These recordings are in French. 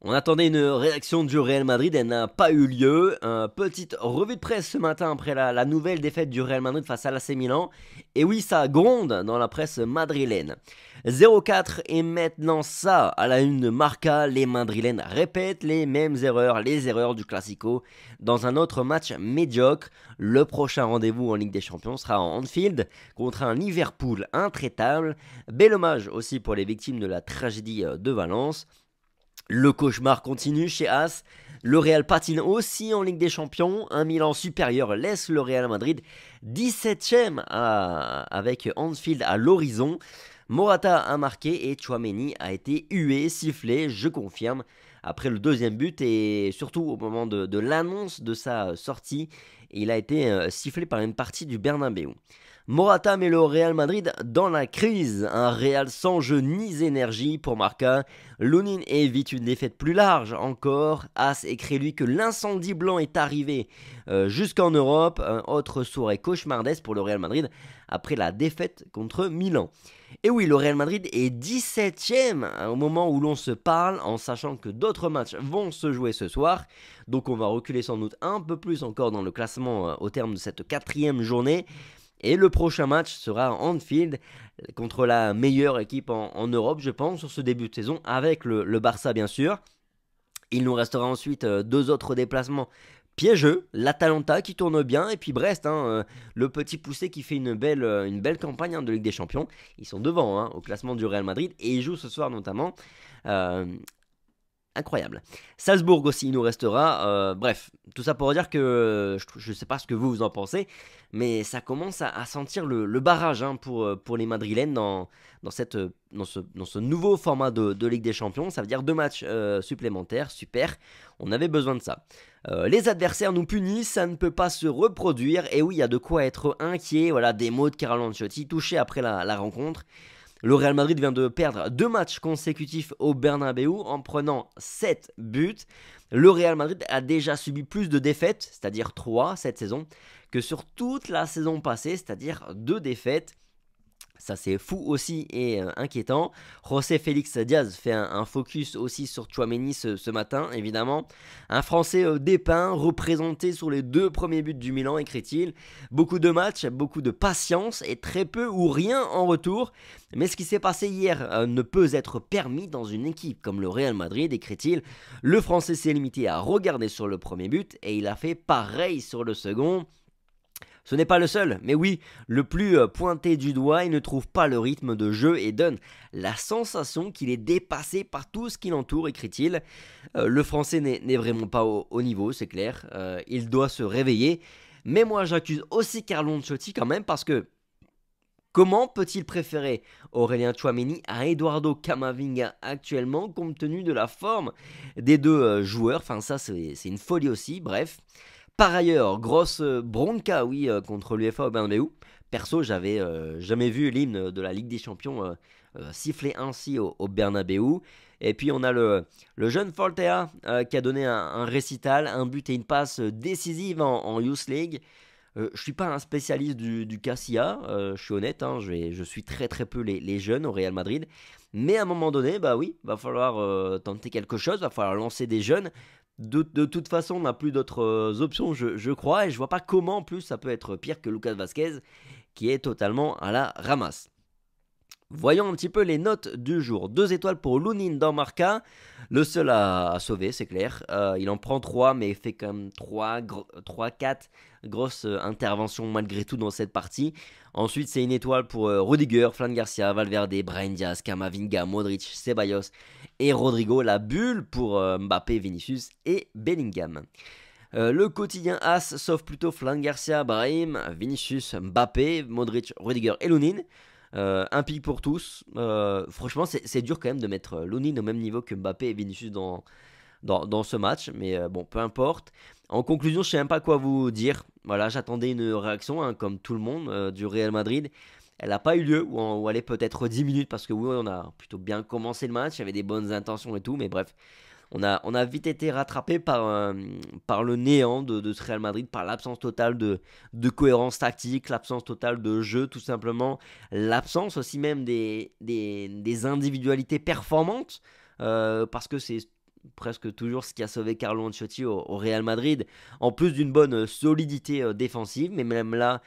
On attendait une réaction du Real Madrid, elle n'a pas eu lieu. Petite revue de presse ce matin après la nouvelle défaite du Real Madrid face à l'AC Milan. Et oui, ça gronde dans la presse madrilène. 0-4 et maintenant ça, à la une de Marca, les Madrilènes répètent les mêmes erreurs, les erreurs du Classico, dans un autre match médiocre. Le prochain rendez-vous en Ligue des Champions sera en Anfield contre un Liverpool intraitable. Bel hommage aussi pour les victimes de la tragédie de Valence. Le cauchemar continue chez As. Le Real patine aussi en Ligue des Champions. Un Milan supérieur laisse le Real Madrid 17ème avec Anfield à l'horizon. Morata a marqué et Tchouaméni a été hué, sifflé, je confirme, après le deuxième but et surtout au moment de l'annonce de sa sortie, il a été sifflé par une partie du Bernabéu. Morata met le Real Madrid dans la crise, un Real sans jeu ni énergie pour Marca. Lunin évite une défaite plus large encore. As écrit lui que l'incendie blanc est arrivé jusqu'en Europe. Un autre soirée cauchemardesque pour le Real Madrid après la défaite contre Milan. Et oui, le Real Madrid est 17ème au moment où l'on se parle, en sachant que d'autres matchs vont se jouer ce soir. Donc on va reculer sans doute un peu plus encore dans le classement au terme de cette 4e journée. Et le prochain match sera en Anfield contre la meilleure équipe en Europe, je pense, sur ce début de saison, avec le Barça bien sûr. Il nous restera ensuite deux autres déplacements piégeux, l'Atalanta qui tourne bien, et puis Brest, le petit poussé qui fait une belle campagne de Ligue des Champions. Ils sont devant au classement du Real Madrid, et ils jouent ce soir notamment. Euh, Incroyable. Salzbourg aussi, il nous restera. Bref, tout ça pour dire que je ne sais pas ce que vous en pensez, mais ça commence à sentir le barrage pour les Madrilènes dans ce nouveau format de Ligue des Champions. Ça veut dire deux matchs supplémentaires, super. On avait besoin de ça. Les adversaires nous punissent, ça ne peut pas se reproduire. Et oui, il y a de quoi être inquiet. Voilà, des mots de Carlo Ancelotti touchés après la rencontre. Le Real Madrid vient de perdre deux matchs consécutifs au Bernabéu en prenant 7 buts. Le Real Madrid a déjà subi plus de défaites, c'est-à-dire 3 cette saison, que sur toute la saison passée, c'est-à-dire 2 défaites. Ça c'est fou aussi et inquiétant. José Félix Diaz fait un focus aussi sur Tchouaméni ce matin, évidemment. Un Français dépeint, représenté sur les 2 premiers buts du Milan, écrit-il. Beaucoup de matchs, beaucoup de patience et très peu ou rien en retour. Mais ce qui s'est passé hier ne peut être permis dans une équipe comme le Real Madrid, écrit-il. Le Français s'est limité à regarder sur le premier but et il a fait pareil sur le second. Ce n'est pas le seul, mais oui, le plus pointé du doigt, il ne trouve pas le rythme de jeu et donne la sensation qu'il est dépassé par tout ce qui l'entoure, écrit-il. Le français n'est vraiment pas au niveau, c'est clair, il doit se réveiller. Mais moi j'accuse aussi Carlo Ancelotti quand même parce que comment peut-il préférer Aurélien Tchouaméni à Eduardo Camavinga actuellement compte tenu de la forme des deux joueurs. Enfin ça c'est une folie aussi, bref. Par ailleurs, grosse bronca, oui, contre l'UEFA au Bernabéu. Perso, j'avais jamais vu l'hymne de la Ligue des Champions siffler ainsi au Bernabéu. Et puis on a le jeune Foltea qui a donné un récital, un but et une passe décisive en Youth League. Je suis pas un spécialiste du Casilla, je suis honnête, je suis très très peu les jeunes au Real Madrid. Mais à un moment donné, bah oui, va falloir tenter quelque chose, va falloir lancer des jeunes. De toute façon, on n'a plus d'autres options, je crois, et je vois pas comment en plus ça peut être pire que Lucas Vasquez, qui est totalement à la ramasse. Voyons un petit peu les notes du jour. 2 étoiles pour Lunin dans Marca, le seul à sauver, c'est clair. Il en prend 3, mais il fait quand même 3-4 grosses interventions malgré tout dans cette partie. Ensuite, c'est une étoile pour Rudiger, Fran Garcia, Valverde, Brahim Diaz, Camavinga, Modric, Ceballos et Rodrigo. La bulle pour Mbappé, Vinicius et Bellingham. Le quotidien As sauve plutôt Fran Garcia, Brahim, Vinicius, Mbappé, Modric, Rudiger et Lunin. Un pic pour tous. Franchement, c'est dur quand même de mettre Lunin au même niveau que Mbappé et Vinicius dans ce match. Mais bon, peu importe. En conclusion, je sais même pas quoi vous dire. Voilà, j'attendais une réaction, comme tout le monde, du Real Madrid. Elle n'a pas eu lieu, ou elle est peut-être 10 minutes, parce que oui, on a plutôt bien commencé le match, il y avait des bonnes intentions et tout, mais bref, on a vite été rattrapé par le néant de ce Real Madrid, par l'absence totale de cohérence tactique, l'absence totale de jeu tout simplement, l'absence aussi même des individualités performantes, parce que presque toujours ce qui a sauvé Carlo Ancelotti au Real Madrid, en plus d'une bonne solidité défensive, mais même là,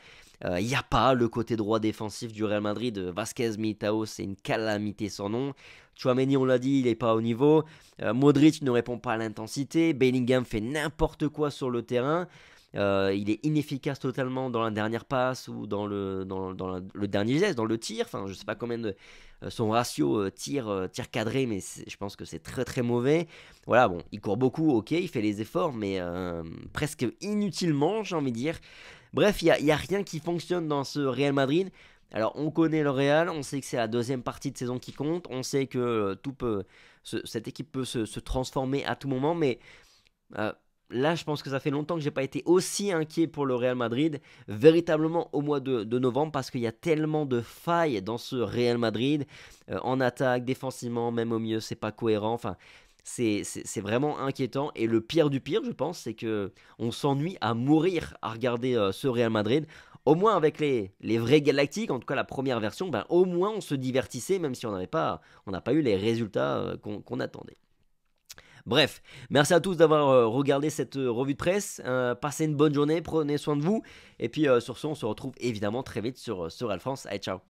il n'y a pas le côté droit défensif du Real Madrid. Vasquez, Militao, c'est une calamité sans nom. Tchouaméni, on l'a dit, il n'est pas au niveau. Modric ne répond pas à l'intensité. Bellingham fait n'importe quoi sur le terrain. Il est inefficace totalement dans la dernière passe ou dans le dernier geste, dans le tir. Enfin, je sais pas combien de son ratio tir cadré, mais je pense que c'est très très mauvais. Voilà, bon, il court beaucoup, ok, il fait les efforts, mais presque inutilement, j'ai envie de dire. Bref, il y a rien qui fonctionne dans ce Real Madrid. Alors, on connaît le Real, on sait que c'est la deuxième partie de saison qui compte, on sait que cette équipe peut se transformer à tout moment, mais euh, là, je pense que ça fait longtemps que j'ai pas été aussi inquiet pour le Real Madrid, véritablement au mois de novembre, parce qu'il y a tellement de failles dans ce Real Madrid, en attaque, défensivement, même au milieu, c'est pas cohérent. Enfin, c'est vraiment inquiétant. Et le pire du pire, je pense, c'est que on s'ennuie à mourir à regarder ce Real Madrid. Au moins avec les vrais Galactiques, en tout cas la première version, ben, au moins on se divertissait, même si on n'a pas eu les résultats qu'on attendait. Bref, merci à tous d'avoir regardé cette revue de presse. Passez une bonne journée, prenez soin de vous. Et puis sur ce, on se retrouve évidemment très vite sur Real France. Allez, ciao.